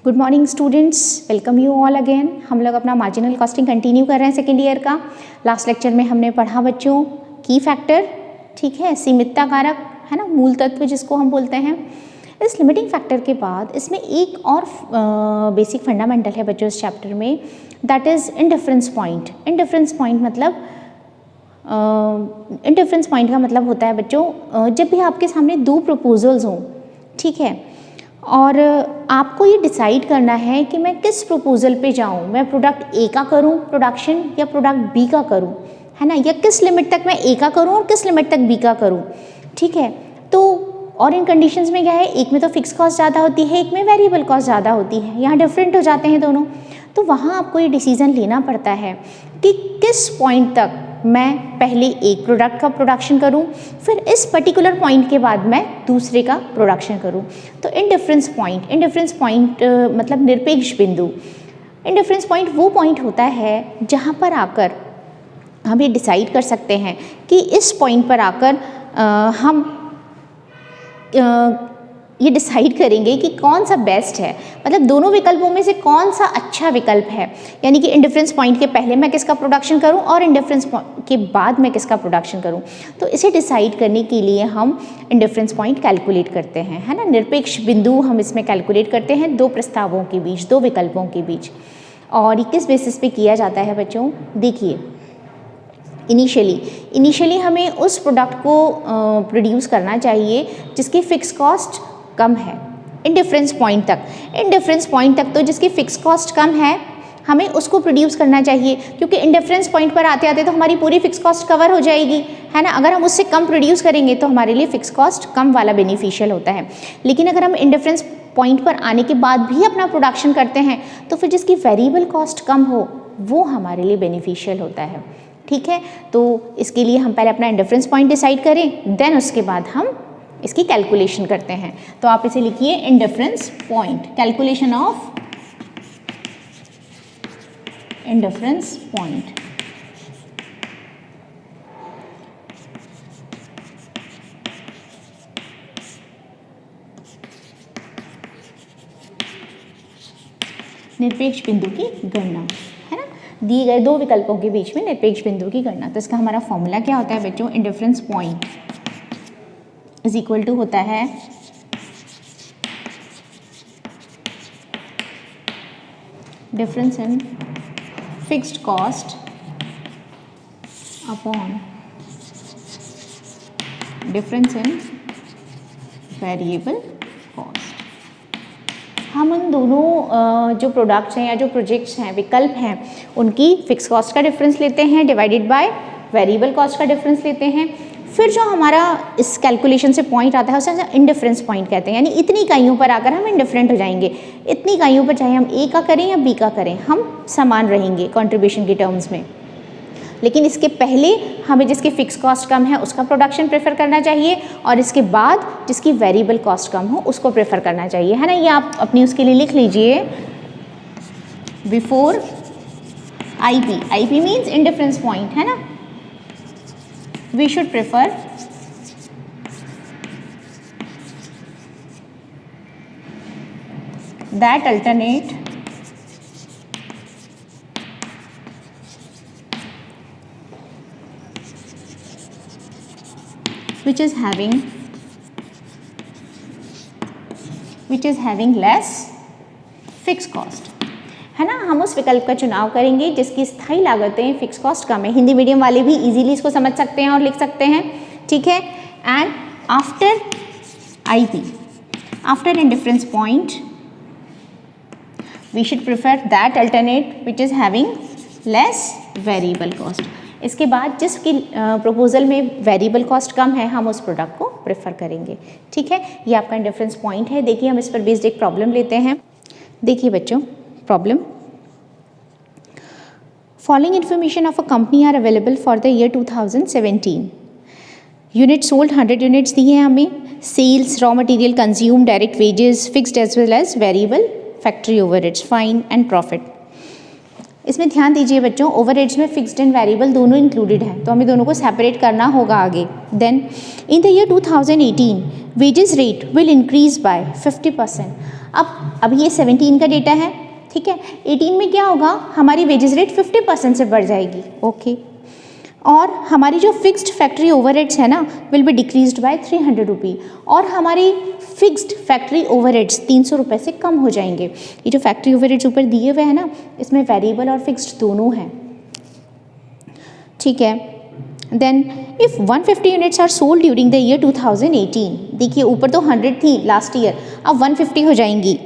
Good morning students, welcome you all again. हम लोग अपना मार्जिनल कॉस्टिंग कंटिन्यू कर रहे हैं सेकेंड ईयर का। लास्ट लेक्चर में हमने पढ़ा बच्चों की फैक्टर, ठीक है, सीमितता कारक है ना, मूल तत्व जिसको हम बोलते हैं। इस लिमिटिंग फैक्टर के बाद इसमें एक और बेसिक फंडामेंटल है बच्चों इस चैप्टर में, that is indifference point. Indifference point मतलब इंडिफरेंस पॉइंट का मतलब होता है बच्चों, जब भी आपके सामने दो प्रपोजल्स हों, ठीक है, और आपको ये डिसाइड करना है कि मैं किस प्रपोजल पे जाऊँ, मैं प्रोडक्ट ए का करूँ प्रोडक्शन या प्रोडक्ट बी का करूँ, है ना, या किस लिमिट तक मैं ए का करूँ और किस लिमिट तक बी का करूँ, ठीक है। तो और इन कंडीशंस में क्या है, एक में तो फिक्स कॉस्ट ज़्यादा होती है, एक में वेरिएबल कॉस्ट ज़्यादा होती है, यहाँ डिफरेंट हो जाते हैं दोनों। तो वहाँ आपको ये डिसीज़न लेना पड़ता है कि किस पॉइंट तक मैं पहले एक प्रोडक्ट का प्रोडक्शन करूं, फिर इस पर्टिकुलर पॉइंट के बाद मैं दूसरे का प्रोडक्शन करूं। तो इंडिफरेंस पॉइंट मतलब निरपेक्ष बिंदु। इंडिफरेंस पॉइंट वो पॉइंट होता है जहां पर आकर हम ये डिसाइड कर सकते हैं कि इस पॉइंट पर आकर हम ये डिसाइड करेंगे कि कौन सा बेस्ट है, मतलब दोनों विकल्पों में से कौन सा अच्छा विकल्प है। यानी कि इंडिफरेंस पॉइंट के पहले मैं किसका प्रोडक्शन करूं और इंडिफरेंस के बाद मैं किसका प्रोडक्शन करूं। तो इसे डिसाइड करने के लिए हम इंडिफरेंस पॉइंट कैलकुलेट करते हैं, है ना, निरपेक्ष बिंदु हम इसमें कैलकुलेट करते हैं दो प्रस्तावों के बीच, दो विकल्पों के बीच। और किस बेसिस पे किया जाता है बच्चों, देखिए, इनिशियली हमें उस प्रोडक्ट को प्रोड्यूस करना चाहिए जिसकी फ़िक्स कॉस्ट कम है। इंडिफरेंस पॉइंट तक तो जिसकी फ़िक्स कॉस्ट कम है हमें उसको प्रोड्यूस करना चाहिए, क्योंकि इंडिफरेंस पॉइंट पर आते आते तो हमारी पूरी फ़िक्स कॉस्ट कवर हो जाएगी, है ना। अगर हम उससे कम प्रोड्यूस करेंगे तो हमारे लिए फ़िक्स कॉस्ट कम वाला बेनिफिशियल होता है। लेकिन अगर हम इंडिफरेंस पॉइंट पर आने के बाद भी अपना प्रोडक्शन करते हैं तो फिर जिसकी वेरिएबल कॉस्ट कम हो वो हमारे लिए बेनिफिशियल होता है, ठीक है। तो इसके लिए हम पहले अपना इंडिफरेंस पॉइंट डिसाइड करें, देन उसके बाद हम इसकी कैलकुलेशन करते हैं। तो आप इसे लिखिए indifference point, calculation of indifference point. निरपेक्ष बिंदु की गणना, है ना, दिए गए दो विकल्पों के बीच में निरपेक्ष बिंदु की गणना। तो इसका हमारा फॉर्मूला क्या होता है बच्चों, indifference point is equal to होता है difference in fixed cost upon difference in variable cost. हम उन दोनों जो प्रोडक्ट्स हैं या जो प्रोजेक्ट्स हैं, विकल्प हैं, उनकी फिक्स कॉस्ट का डिफरेंस लेते हैं डिवाइडेड बाय वेरिएबल कॉस्ट का डिफरेंस लेते हैं। फिर जो हमारा इस कैलकुलेशन से पॉइंट आता है उसे इंडिफरेंस पॉइंट कहते हैं। यानी इतनी इकाइयों पर आकर हम इंडिफरेंट हो जाएंगे, इतनी इकाइयों पर चाहे हम ए का करें या बी का करें हम समान रहेंगे कंट्रीब्यूशन के टर्म्स में। लेकिन इसके पहले हमें जिसकी फिक्स कॉस्ट कम है उसका प्रोडक्शन प्रेफर करना चाहिए और इसके बाद जिसकी वेरिएबल कॉस्ट कम हो उसको प्रेफर करना चाहिए, है ना। ये आप अपनी उसके लिए लिख लीजिए, before IP means indifference point, है ना, we should prefer that alternate which is having less fixed cost, है ना। हम उस विकल्प का चुनाव करेंगे जिसकी स्थायी लागतें फिक्स कॉस्ट कम है। हिंदी मीडियम वाले भी इजीली इसको समझ सकते हैं और लिख सकते हैं, ठीक है। And after IP, after indifference point, we should prefer that alternate which is having less variable cost. इसके बाद जिसकी प्रपोजल में वेरिएबल कॉस्ट कम है हम उस प्रोडक्ट को प्रेफर करेंगे, ठीक है। ये आपका इंडिफरेंस पॉइंट है। देखिए हम इस पर बेस्ड एक प्रॉब्लम लेते हैं। देखिए बच्चों, problem, following information of a company are available for the year 2017। Unit sold 100 units दी हैं हमें, sales, raw material consume, direct wages, fixed as well as variable, factory overheads, fine and profit. इसमें ध्यान दीजिए बच्चों, ओवरहेड्स में fixed and variable दोनों included हैं, तो हमें दोनों को सेपरेट करना होगा आगे। Then in the year 2018 wages rate will increase by 50%। अब ये 17 का डेटा है, ठीक है। 18 में क्या होगा, हमारी वेजेस रेट 50% से बढ़ जाएगी, ओके। और हमारी जो फिक्स्ड फैक्ट्री ओवरहेड्स है ना विल बी डिक्रीज्ड बाय 300 रुपी, और हमारी फिक्स्ड फैक्ट्री ओवरहेड्स 300 रुपये से कम हो जाएंगे। ये जो फैक्ट्री ओवरहेड्स ऊपर दिए हुए हैं ना, इसमें वेरिएबल और फिक्स्ड दोनों हैं, ठीक है। Then if 150 units are sold during the year 2018, देखिए ऊपर तो 100 थी लास्ट ईयर, अब 150 हो जाएंगी।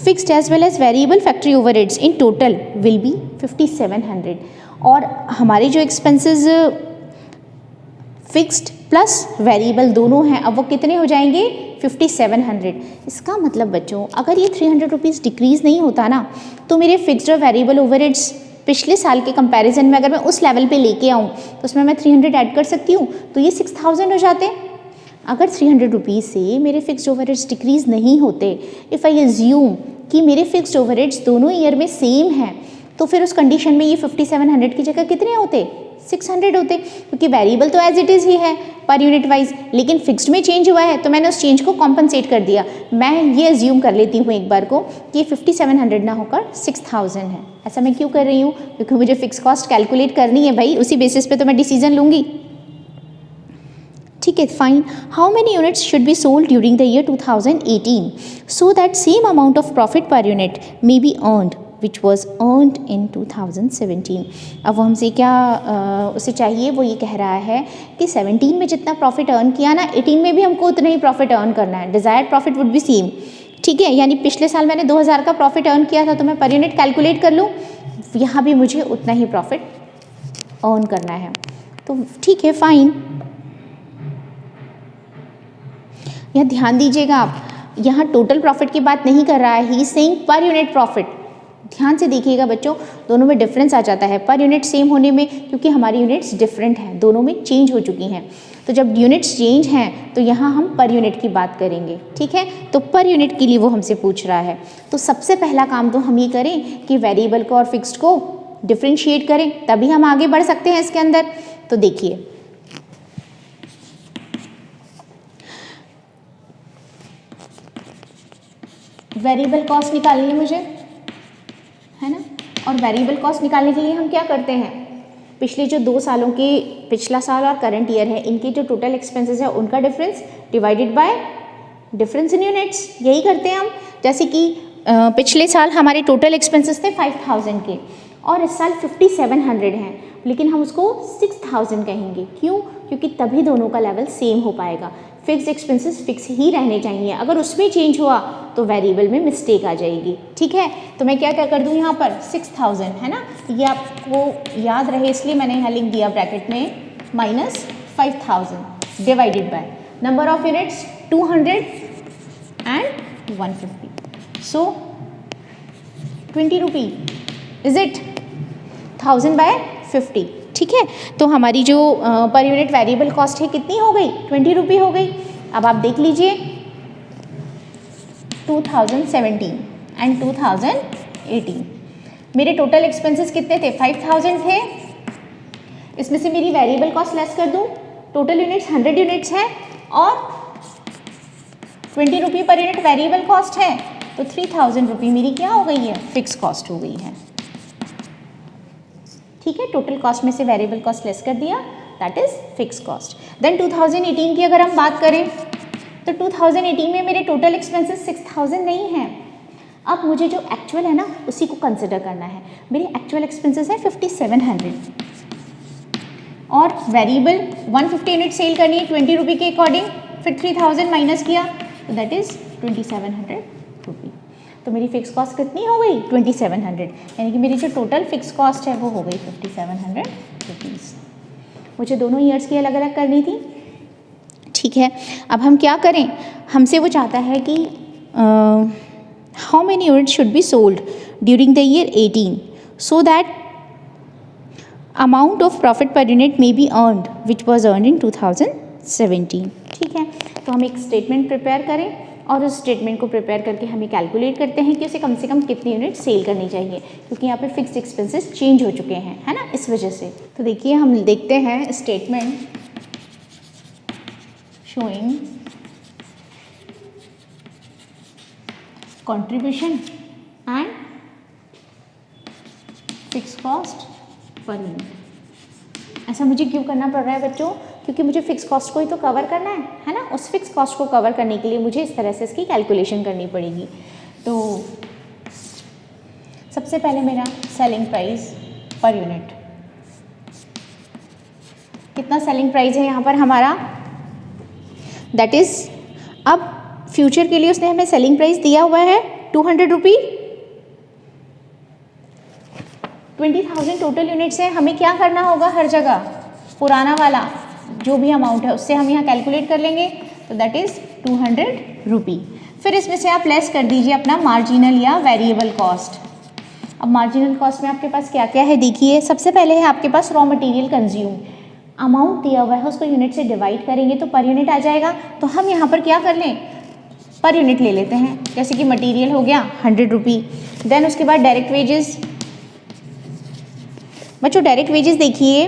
Fixed as well as variable factory overheads in total will be 5700, और हमारे जो एक्सपेंसेस फिक्स्ड प्लस वेरिएबल दोनों हैं, अब वो कितने हो जाएंगे, 5700। इसका मतलब बच्चों अगर ये 300 रुपीज़ डिक्रीज़ नहीं होता ना, तो मेरे फिक्स्ड और वेरिएबल ओवरहेड्स पिछले साल के कंपैरिजन में अगर मैं उस लेवल पे लेके आऊँ तो उसमें मैं 300 ऐड कर सकती हूँ, तो ये 6000 हो जाते। अगर 300 रुपीज़ से मेरे फिक्स्ड ओवरहेड्स डिक्रीज़ नहीं होते, इफ़ आई एज्यूम कि मेरे फिक्स्ड ओवरहेड्स दोनों ईयर में सेम हैं, तो फिर उस कंडीशन में ये 5700 की जगह कितने होते, 600 होते, क्योंकि वेरिएबल तो एज इट इज़ ही है पर यूनिट वाइज, लेकिन फिक्स्ड में चेंज हुआ है तो मैंने उस चेंज को कॉम्पनसेट कर दिया। मैं ये एज्यूम कर लेती हूँ एक बार को कि 5700 ना होकर 6000 है। ऐसा मैं क्यों कर रही हूँ, क्योंकि मुझे फिक्स कॉस्ट कैलकुलेट करनी है भाई, उसी बेसिस पे तो मैं डिसीजन लूँगी, ठीक है। Fine, how many units should be sold during the year 2018 so that same amount of profit per unit may be earned which was earned in 2017। अब वो हमसे क्या उसे चाहिए, वो ये कह रहा है कि 17 में जितना प्रॉफिट अर्न किया ना, 18 में भी हमको उतना ही प्रॉफिट अर्न करना है। Desired profit would be same, ठीक है। यानी पिछले साल मैंने 2000 का प्रॉफिट अर्न किया था, तो मैं पर यूनिट कैलकुलेट कर लूँ, यहाँ भी मुझे उतना ही प्रॉफिट अर्न करना है, तो ठीक है, फाइन। यहाँ ध्यान दीजिएगा आप, यहाँ टोटल प्रॉफिट की बात नहीं कर रहा है, he is saying per unit profit. ध्यान से देखिएगा बच्चों, दोनों में डिफरेंस आ जाता है पर यूनिट सेम होने में, क्योंकि हमारी यूनिट्स डिफरेंट हैं, दोनों में चेंज हो चुकी हैं। तो जब यूनिट्स चेंज हैं तो यहाँ हम पर यूनिट की बात करेंगे, ठीक है। तो पर यूनिट के लिए वो हमसे पूछ रहा है, तो सबसे पहला काम तो हम ये करें कि वेरिएबल को और फिक्स्ड को डिफ्रेंशिएट करें, तभी हम आगे बढ़ सकते हैं इसके अंदर। तो देखिए, वेरिएबल कॉस्ट निकालनी है मुझे, है ना। और वेरिएबल कॉस्ट निकालने के लिए हम क्या करते हैं, पिछले जो 2 सालों के, पिछला साल और करंट ईयर है, इनके जो टोटल एक्सपेंसेस है उनका difference divided by difference in units, यही करते हैं हम। जैसे कि पिछले साल हमारे टोटल एक्सपेंसेस थे 5000 के, और इस साल 5700 हैं, लेकिन हम उसको 6000 कहेंगे। क्यों, क्योंकि तभी दोनों का लेवल सेम हो पाएगा। फिक्स एक्सपेंसेस फिक्स ही रहने चाहिए, अगर उसमें चेंज हुआ तो वेरिएबल में मिस्टेक आ जाएगी, ठीक है। तो मैं क्या क्या कर दूँ यहाँ पर 6000, है ना, ये आपको याद रहे इसलिए मैंने यहाँ लिख दिया ब्रैकेट में -5000 divided by number of units 200 and 150, so 20 rupee is it, 1000/50, ठीक है। तो हमारी जो पर यूनिट वेरिएबल कॉस्ट है कितनी हो गई, 20 रुपी हो गई। अब आप देख लीजिए 2017 एंड 2018 मेरे टोटल एक्सपेंसेस कितने थे, 5000 थे। इसमें से मेरी वेरिएबल कॉस्ट लेस कर दूं, टोटल यूनिट्स 100 यूनिट्स है और 20 रुपी पर यूनिट वेरिएबल कॉस्ट है, तो 3000 रुपी मेरी क्या हो गई है, फिक्स कॉस्ट हो गई है, ठीक है। टोटल कॉस्ट में से वेरिएबल कॉस्ट लेस कर दिया, that is fix cost. Then 2018 की अगर हम बात करें तो 2018 में मेरे टोटल एक्सपेंसेस 6000 नहीं हैं। अब मुझे जो एक्चुअल है ना उसी को कंसिडर करना है। मेरे एक्चुअल एक्सपेंसेस है 5700 और वेरिएबल 150 यूनिट सेल करनी है 20 रुपी के अकॉर्डिंग, फिर 3000 माइनस किया तो दैट इज 2700 रुपी। तो मेरी फिक्स कॉस्ट कितनी हो गई, 2700, यानी कि मेरी जो टोटल फिक्स कॉस्ट है वो हो गई 5700 रुपीज़। मुझे दोनों ईयर्स की अलग अलग करनी थी, ठीक है। अब हम क्या करें, हमसे वो चाहता है कि how many unit should be sold during the year 18 so that amount of profit per unit may be earned which was earned in 2017, ठीक है। तो हम एक स्टेटमेंट प्रिपेयर करें और उस स्टेटमेंट को प्रिपेयर करके हमें कैलकुलेट करते हैं कि उसे कम से कम कितनी यूनिट सेल करनी चाहिए, क्योंकि यहाँ पे फिक्स एक्सपेंसेस चेंज हो चुके हैं, है ना, इस वजह से। तो देखिए हम देखते हैं statement showing contribution and fix cost per unit. ऐसा मुझे क्यों करना पड़ रहा है बच्चों? क्योंकि मुझे फिक्स कॉस्ट को ही तो कवर करना है ना। उस फिक्स कॉस्ट को कवर करने के लिए मुझे इस तरह से इसकी कैलकुलेशन करनी पड़ेगी। तो सबसे पहले मेरा सेलिंग प्राइस पर यूनिट, कितना सेलिंग प्राइस है यहाँ पर हमारा, दैट इज, अब फ्यूचर के लिए उसने हमें सेलिंग प्राइस दिया हुआ है 200 रुपी। 20,000 टोटल यूनिट्स है, हमें क्या करना होगा, हर जगह पुराना वाला जो भी अमाउंट है उससे हम यहाँ कैलकुलेट कर लेंगे, तो दैट इज 200 रुपी। फिर इसमें से आप लेस कर दीजिए अपना मार्जिनल या वेरिएबल कॉस्ट। अब मार्जिनल कॉस्ट में आपके पास क्या क्या है देखिए। सबसे पहले है आपके पास रॉ मटेरियल कंज्यूम, अमाउंट दिया हुआ है उसको यूनिट से डिवाइड करेंगे तो पर यूनिट आ जाएगा। तो हम यहाँ पर क्या कर लें, पर यूनिट ले लेते हैं। जैसे कि मटेरियल हो गया 100 रुपी। देन उसके बाद डायरेक्ट वेजेस, बच्चों डायरेक्ट वेजेस देखिए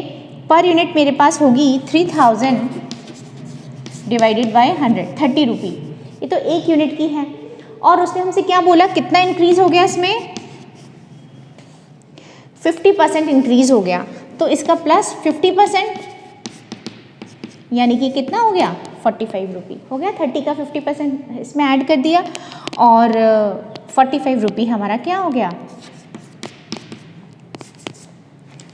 पर यूनिट मेरे पास होगी 3000 डिवाइडेड बाय 100, 30 रुपी। ये तो एक यूनिट की है। और उसने हमसे क्या बोला, कितना इंक्रीज हो गया इसमें, 50% इंक्रीज हो गया। तो इसका प्लस 50% यानी कि कितना हो गया, 45 रुपी हो गया। 30 का 50% इसमें ऐड कर दिया और 45 रुपी हमारा क्या हो गया,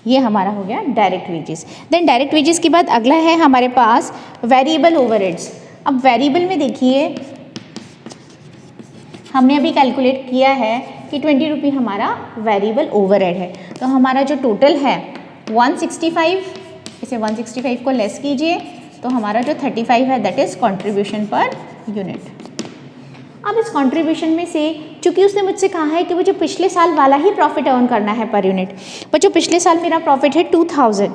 ये हमारा हो गया direct wages. Then direct wages के बाद अगला है हमारे पास वेरिएबल ओवरहेड्स। अब वेरिएबल में देखिए हमने अभी कैलकुलेट किया है कि 20 रुपी हमारा वेरिएबल ओवरहेड है। तो हमारा जो टोटल है 165, इसे 165 को लेस कीजिए तो हमारा जो 35 है that is contribution per unit. अब इस कंट्रीब्यूशन में से चूंकि उसने मुझसे कहा है कि मुझे पिछले साल वाला ही प्रॉफिट अर्न करना है पर यूनिट, बच्चों पिछले साल मेरा प्रॉफिट है 2000,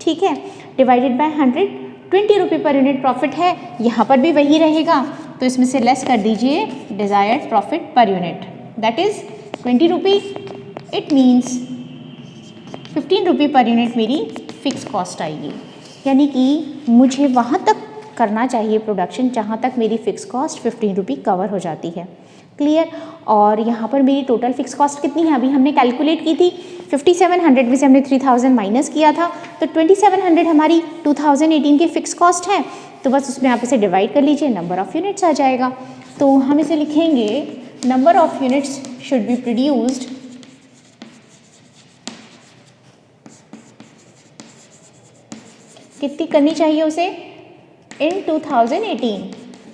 ठीक है, divided by 100, 20 rupee per unit profit है। यहाँ पर भी वही रहेगा तो इसमें से लेस कर दीजिए desired profit per unit, that is 20 rupee. It means 15 rupee per unit मेरी फिक्स कॉस्ट आएगी। यानी कि मुझे वहाँ तक करना चाहिए प्रोडक्शन जहाँ तक मेरी फ़िक्स कॉस्ट 15 रुपी कवर हो जाती है। क्लियर। और यहाँ पर मेरी टोटल फिक्स कॉस्ट कितनी है, अभी हमने कैलकुलेट की थी 5700 में से हमने 3000 माइनस किया था, तो 2700 हमारी 2018 की फ़िक्स कॉस्ट है। तो बस उसमें आप इसे डिवाइड कर लीजिए, नंबर ऑफ़ यूनिट्स आ जाएगा। तो हम इसे लिखेंगे number of units should be produced कितनी करनी चाहिए उसे इन 2018।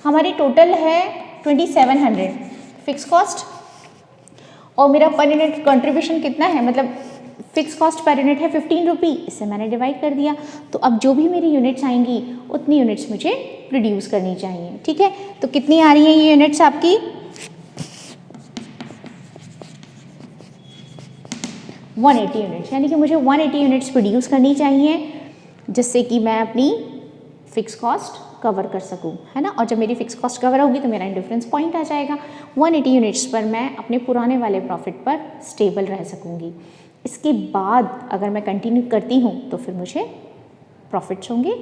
हमारी टोटल है 2700 फिक्स कॉस्ट और मेरा पर यूनिट कंट्रीब्यूशन कितना है, मतलब फिक्स कॉस्ट पर यूनिट है 15 रुपी, इससे मैंने डिवाइड कर दिया। तो अब जो भी मेरी यूनिट्स आएंगी उतनी यूनिट्स मुझे प्रोड्यूस करनी चाहिए, ठीक है। तो कितनी आ रही हैं ये यूनिट्स आपकी, 180 यूनिट्स, यानी कि मुझे 180 यूनिट्स प्रोड्यूस करनी चाहिए जिससे कि मैं अपनी फिक्स कॉस्ट कवर कर सकूं, है ना। और जब मेरी फिक्स कॉस्ट कवर होगी तो मेरा इंडिफरेंस पॉइंट आ जाएगा। 180 यूनिट्स पर मैं अपने पुराने वाले प्रॉफिट पर स्टेबल रह सकूंगी। इसके बाद अगर मैं कंटिन्यू करती हूँ तो फिर मुझे प्रॉफिट्स होंगे,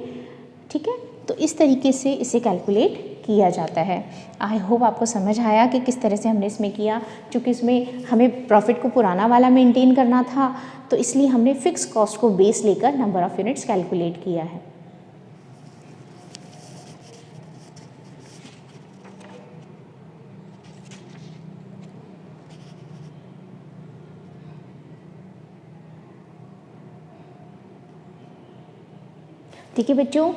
ठीक है। तो इस तरीके से इसे कैलकुलेट किया जाता है। आई होप आपको समझ आया कि किस तरह से हमने इसमें किया। क्योंकि इसमें हमें प्रॉफिट को पुराना वाला मेंटेन करना था तो इसलिए हमने फिक्स कॉस्ट को बेस लेकर नंबर ऑफ़ यूनिट्स कैलकुलेट किया है। ठीक है बच्चों,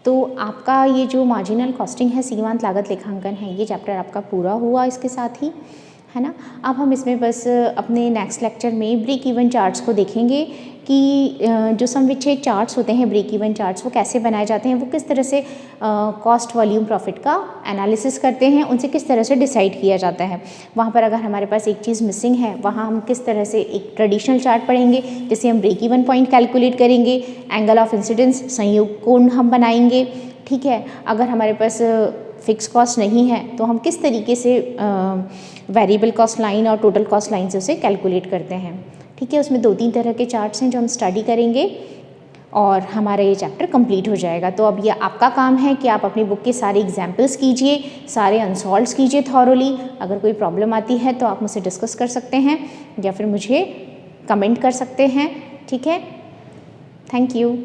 तो आपका ये जो मार्जिनल कॉस्टिंग है, सीमांत लागत लेखांकन है, ये चैप्टर आपका पूरा हुआ इसके साथ ही, है ना। अब हम इसमें बस अपने नेक्स्ट लेक्चर में ब्रेक इवन चार्ट्स को देखेंगे कि जो समविच्छेद चार्ट्स होते हैं, ब्रेक इवन चार्ट्स, वो कैसे बनाए जाते हैं, वो किस तरह से कॉस्ट वॉल्यूम प्रॉफिट का एनालिसिस करते हैं, उनसे किस तरह से डिसाइड किया जाता है। वहाँ पर अगर हमारे पास एक चीज़ मिसिंग है, वहाँ हम किस तरह से एक ट्रेडिशनल चार्ट पढ़ेंगे जिससे हम ब्रेक इवन पॉइंट कैलकुलेट करेंगे, एंगल ऑफ इंसिडेंस संयोग कोण हम बनाएंगे, ठीक है। अगर हमारे पास फिक्स कॉस्ट नहीं है तो हम किस तरीके से वेरिएबल कॉस्ट लाइन और टोटल कॉस्ट लाइन से उसे कैलकुलेट करते हैं, ठीक है। उसमें 2-3 तरह के चार्ट्स हैं जो हम स्टडी करेंगे और हमारा ये चैप्टर कंप्लीट हो जाएगा। तो अब ये आपका काम है कि आप अपनी बुक के सारे एग्जाम्पल्स कीजिए, सारे अनसॉल्व्स कीजिए थॉरोली। अगर कोई प्रॉब्लम आती है तो आप मुझसे डिस्कस कर सकते हैं या फिर मुझे कमेंट कर सकते हैं। ठीक है, थैंक यू।